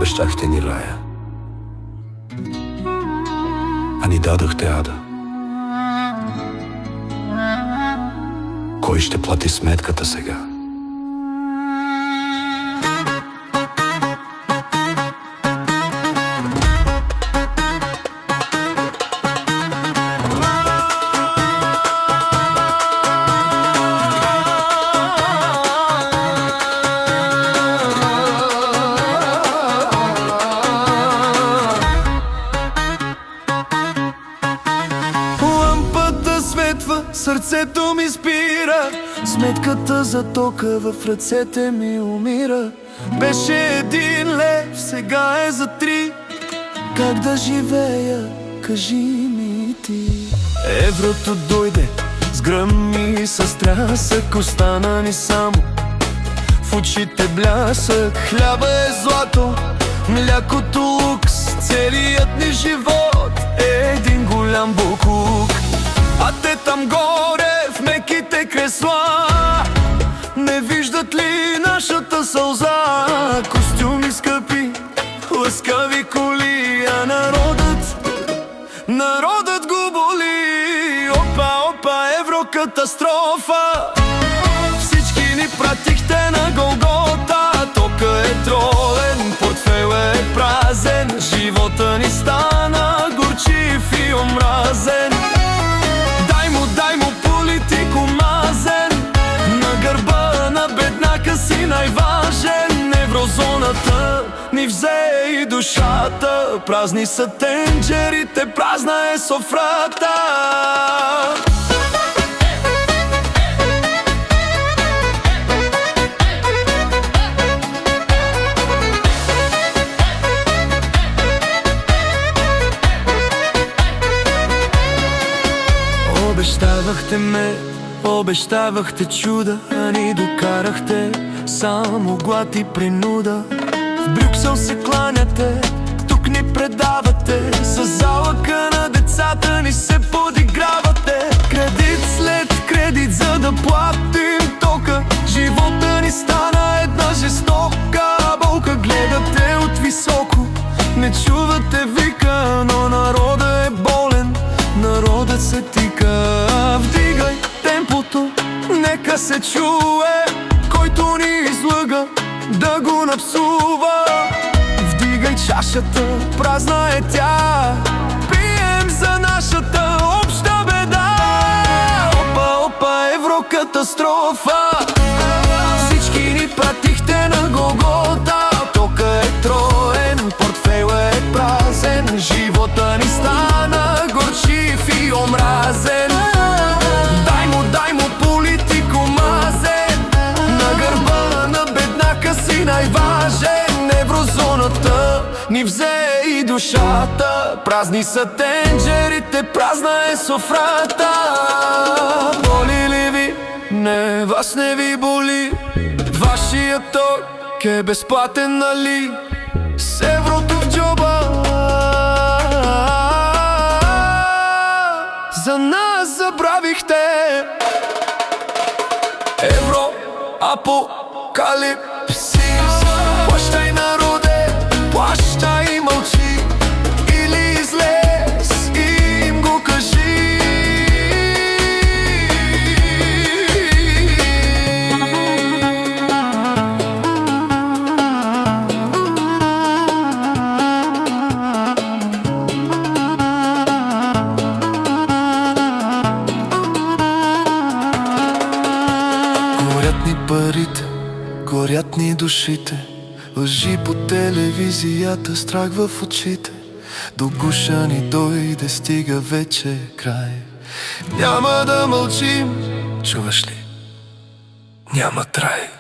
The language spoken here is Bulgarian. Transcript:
Обещахте ни рая, а ни дадохте ада. Кой ще плати сметката сега? Сърцето ми спира, сметката за тока в ръцете ми умира. Беше 1 лев, сега е за 3. Как да живея, кажи ми ти. Еврото дойде с гръм и с трясък, остана ни само в очите блясък. Хляба е злато, млякото лукс, целият ни живот е един голям буклук. А те там горе в меките кресла не виждат ли нашата сълза? Костюми скъпи, лъскави коли, а народът го боли. Опа, опа, еврокатастрофа, всички ни пратихте на Голгота. Тока е тролен, портфейл е празен, живота ни стана горчив и омразен. Дай му политико мазен, на гърба на беднака си най-важен. Еврозоната ни взе и душата, празни са тенджерите, празна е софрата. Обещавахте мед, обещавахте чуда, а ни докарахте само глад и принуда. В Брюксел се кланяте, тук ни предавате, с залъка на децата ни се подигравате. Кредит след кредит, за да платим тока, живота ни стана една жестока болка. Гледате от високо, не чувате вика, но народът е болен, народът се тика. Вдигай темпото, нека се чуе, който ни излъга да го напсува. Вдигай чашата, празна е тя, пием за нашата обща беда. Опа, опа, еврокатастрофа, всички ни пратихте на Голгота. Тока е троен, портфейл е празен, живота ни стана горчив и омразен. Дай му политико мазен, на гърба на беднака си най-важен. Еврозоната ни взе и душата, празни са тенджерите, празна е софрата. Боли ли ви? Не, вас не ви боли. Вашият ток е безплатен, нали? С еврото в джоба за нас забравихте. Евро, апокалипсис. Плащай, народе, плащай и мълчи, или излез и им го кажи. Горят ни парите, горят ни душите, лъжи по телевизията, страх в очите. До гуша ни дойде, стига вече край. Няма да мълчим, чуваш ли? Няма трай.